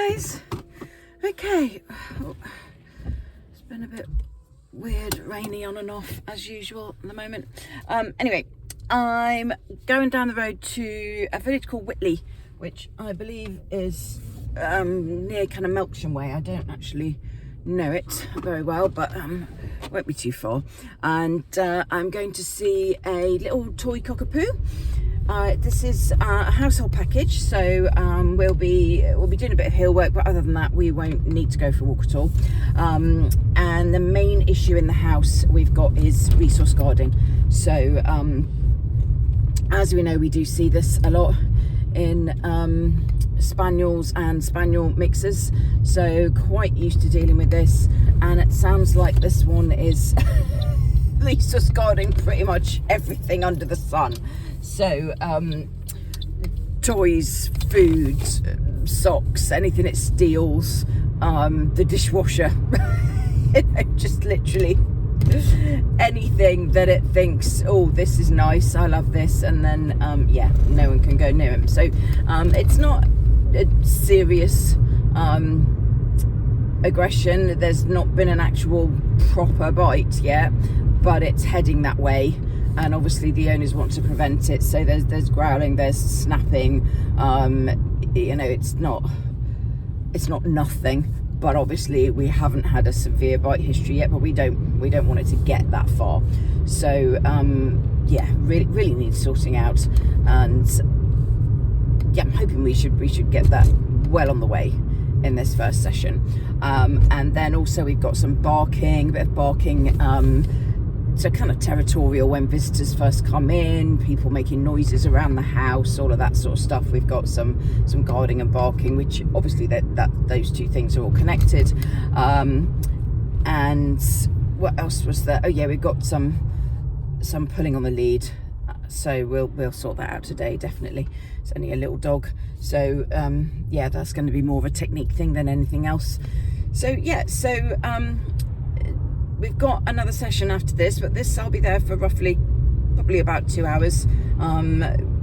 guys. Okay, it's been a bit weird, rainy on and off as usual at the moment. Anyway, I'm going down the road to a village called Whitley, which I believe is near kind of Melksham way. I don't actually know it very well, but won't be too far. And I'm going to see a little toy cockapoo. This is a household package, so we'll be doing a bit of hill work, but other than that we won't need to go for a walk at all. And the main issue in the house we've got is resource guarding. So as we know, we do see this a lot in spaniels and spaniel mixers, so quite used to dealing with this, and it sounds like this one is resource guarding pretty much everything under the sun. So toys, food, socks, anything it steals, the dishwasher, you know, just literally anything that it thinks, oh, this is nice, I love this, and then yeah, no one can go near him. So it's not a serious aggression. There's not been an actual proper bite yet, but it's heading that way, and obviously the owners want to prevent it. So there's growling, there's snapping. You know, it's not nothing, but obviously we haven't had a severe bite history yet, but we don't want it to get that far. So yeah, really needs sorting out, and yeah, I'm hoping we should get that well on the way in this first session. And then also we've got some barking, a bit of barking, so kind of territorial when visitors first come in, people making noises around the house, all of that sort of stuff. We've got some guarding and barking, which obviously that those two things are all connected. And what else was there? Oh yeah, we've got some pulling on the lead, so we'll sort that out today, definitely. It's only a little dog, so yeah, that's going to be more of a technique thing than anything else. So yeah, so we've got another session after this, but this I'll be there for probably about 2 hours.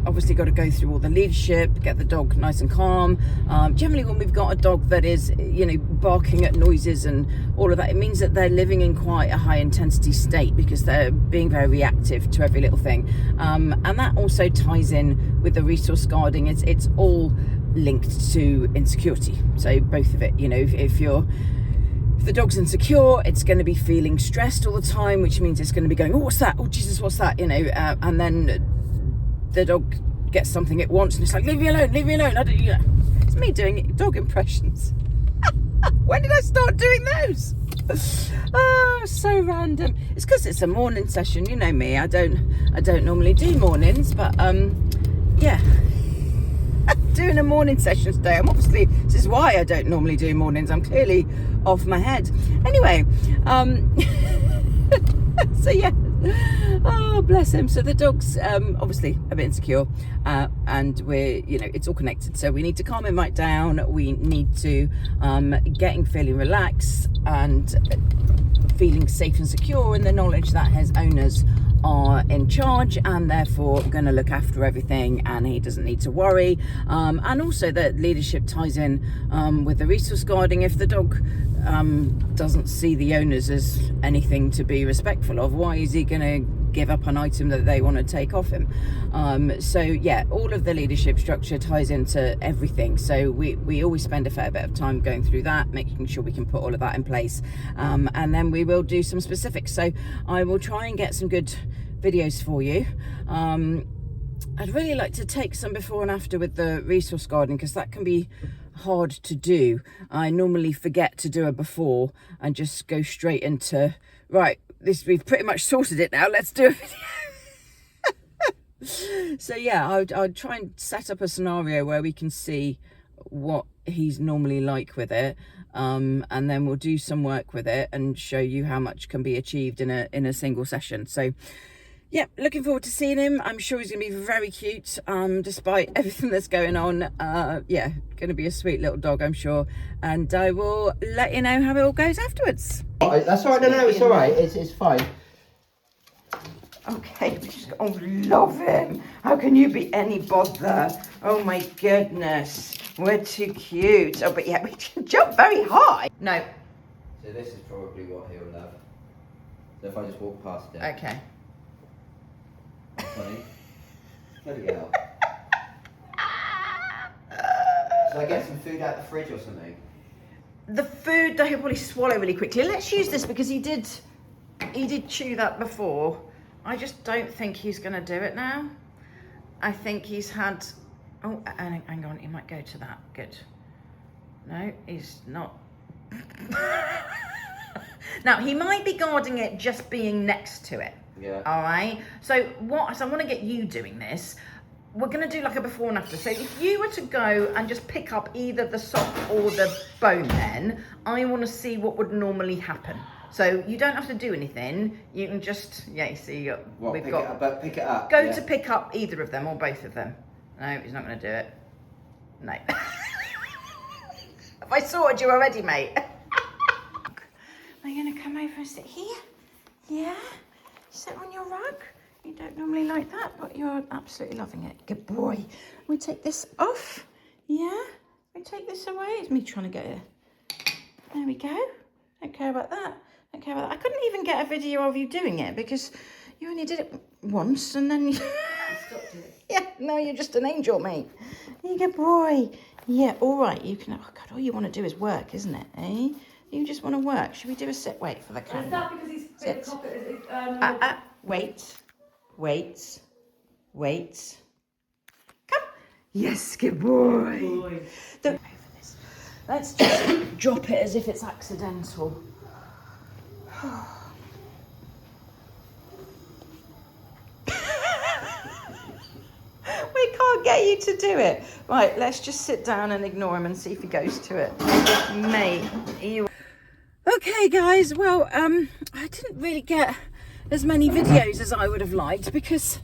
Obviously got to go through all the leadership, get the dog nice and calm. Generally when we've got a dog that is, you know, barking at noises and all of that, it means that they're living in quite a high intensity state because they're being very reactive to every little thing. And that also ties in with the resource guarding. It's all linked to insecurity. So both of it, you know, if the dog's insecure, it's going to be feeling stressed all the time, which means it's going to be going, oh, what's that? Oh, Jesus, what's that? You know, and then the dog gets something it wants and it's like, leave me alone, leave me alone. I don't, you know, it's me doing dog impressions. When did I start doing those? Oh, so random. It's because it's a morning session, you know me. I don't normally do mornings, but yeah. Doing a morning session today. This is why I don't normally do mornings. I'm clearly off my head. Anyway, so yeah, oh bless him. So the dog's obviously a bit insecure, and we're, you know, it's all connected. So we need to calm him right down. We need to get him feeling relaxed and feeling safe and secure in the knowledge that his owners are in charge and therefore going to look after everything, and he doesn't need to worry. And also that leadership ties in with the resource guarding. If the dog doesn't see the owners as anything to be respectful of, why is he going to give up an item that they want to take off him? So yeah, all of the leadership structure ties into everything. So we always spend a fair bit of time going through that, making sure we can put all of that in place, and then we will do some specifics. So I will try and get some good videos for you. I'd really like to take some before and after with the resource guarding, because that can be hard to do. I normally forget to do a before and just go straight into, right, we've pretty much sorted it now, let's do a video. So yeah, I'd try and set up a scenario where we can see what he's normally like with it, and then we'll do some work with it and show you how much can be achieved in a single session. So yeah, looking forward to seeing him. I'm sure he's going to be very cute, despite everything that's going on. Yeah, going to be a sweet little dog, I'm sure. And I will let you know how it all goes afterwards. That's all right. No, it's all right. It's fine. Okay, oh, love him. How can you be any bother? Oh my goodness, we're too cute. Oh, but yeah, we jump very high. No. So this is probably what he'll love. So if I just walk past it. Okay. Sonny. Bloody hell. Should I get some food out the fridge or something? The food that he'll probably swallow really quickly. Let's use this because he did chew that before. I just don't think he's going to do it now. I think he's had... Oh, hang on, he might go to that. Good. No, he's not. Now, he might be guarding it just being next to it. Yeah. All right? So I want to get you doing this. We're going to do like a before and after. So if you were to go and just pick up either the sock or the bone then, I want to see what would normally happen. So you don't have to do anything. You can just, yeah, you see, we've got... Pick it up. Go to pick up either of them or both of them. No, he's not going to do it. No. Have I sorted you already, mate? Are you going to come over and sit here? Yeah? Sit on your rug? You don't normally like that, but you're absolutely loving it. Good boy. We take this off. Yeah? We take this away. It's me trying to get it. There we go. Don't care about that. Don't care about that. I couldn't even get a video of you doing it because you only did it once and then you stopped it. Yeah, no, you're just an angel, mate. You good boy. Yeah, all right. You can. Oh God, all you want to do is work, isn't it? Eh? You just want to work. Should we do a sit? Wait for the camera. Is that because he's Sit. Wait. Come. Yes, good boy. Let's just drop it as if it's accidental. We can't get you to do it. Right, let's just sit down and ignore him and see if he goes to it. Mate, you... Okay, guys, well, I didn't really get as many videos as I would have liked because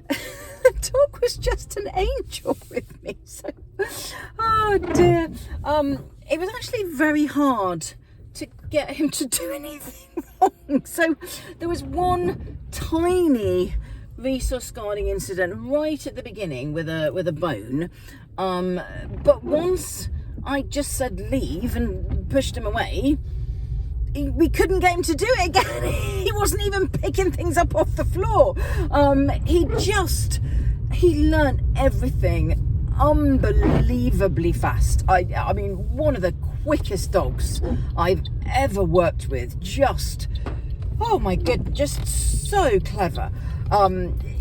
the dog was just an angel with me. So, oh dear. It was actually very hard to get him to do anything wrong. So there was one tiny resource guarding incident right at the beginning with a bone. But once I just said leave and pushed him away, we couldn't get him to do it again. He wasn't even picking things up off the floor. He learnt everything unbelievably fast. I mean, one of the quickest dogs I've ever worked with. Just, oh my god, just so clever.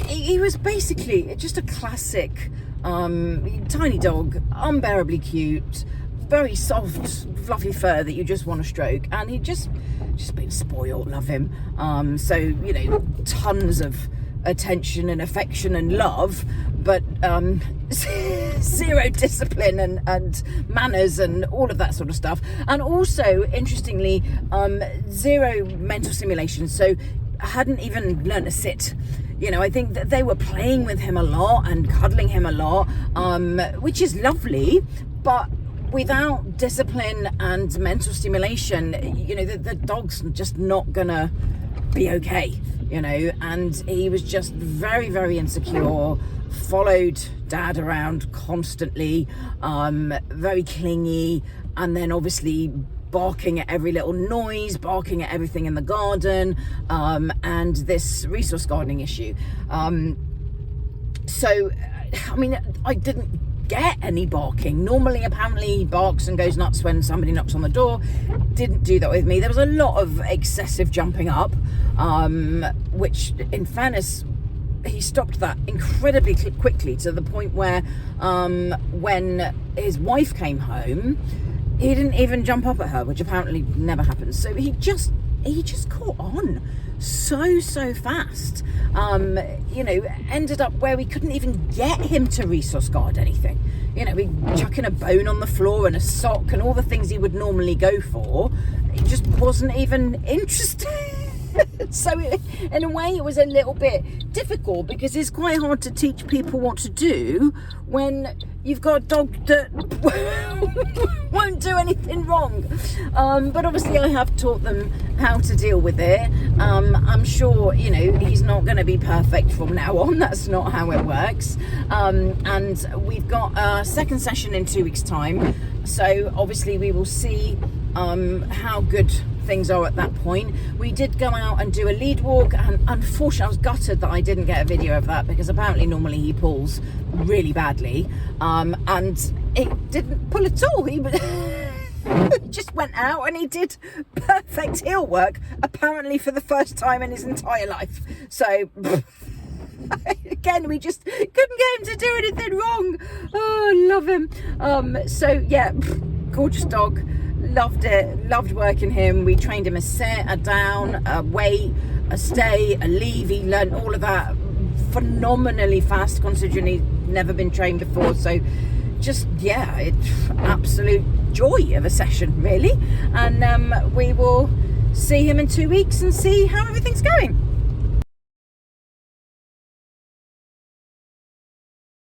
He was basically just a classic tiny dog, unbearably cute, very soft, fluffy fur that you just want to stroke, and he just been spoiled. Love him. So you know, tons of attention and affection and love, but zero discipline and manners and all of that sort of stuff. And also, interestingly, zero mental stimulation. So I hadn't even learned to sit. You know, I think that they were playing with him a lot and cuddling him a lot, which is lovely, but without discipline and mental stimulation, you know, the dog's just not gonna be okay, you know. And he was just very, very insecure, followed dad around constantly, very clingy, and then obviously barking at every little noise, barking at everything in the garden, and this resource gardening issue. So, I mean, I didn't get any barking. Normally, apparently, he barks and goes nuts when somebody knocks on the door. Didn't do that with me. There was a lot of excessive jumping up, which, in fairness, he stopped that incredibly quickly, to the point where when his wife came home, he didn't even jump up at her, which apparently never happens. So he just caught on so fast. You know, ended up where we couldn't even get him to resource guard anything. You know, we chucking a bone on the floor and a sock and all the things he would normally go for. He just wasn't even interested. So in a way, it was a little bit difficult, because it's quite hard to teach people what to do when you've got a dog that won't won't do anything wrong. But obviously I have taught them how to deal with it. I'm sure, you know, he's not going to be perfect from now on. That's not how it works. And we've got a second session in 2 weeks' time. So obviously we will see how good things are at that point. We did go out and do a lead walk, and unfortunately I was gutted that I didn't get a video of that, because apparently normally he pulls really badly, and it didn't pull at all. He just went out and he did perfect heel work, apparently for the first time in his entire life. So again, we just couldn't get him to do anything wrong. Oh, I love him. So yeah, gorgeous dog. Loved it, loved working him. We trained him a sit, a down, a wait, a stay, a leave. He learned all of that phenomenally fast, considering he'd never been trained before. So just, yeah, it's absolute joy of a session, really. And we will see him in 2 weeks and see how everything's going.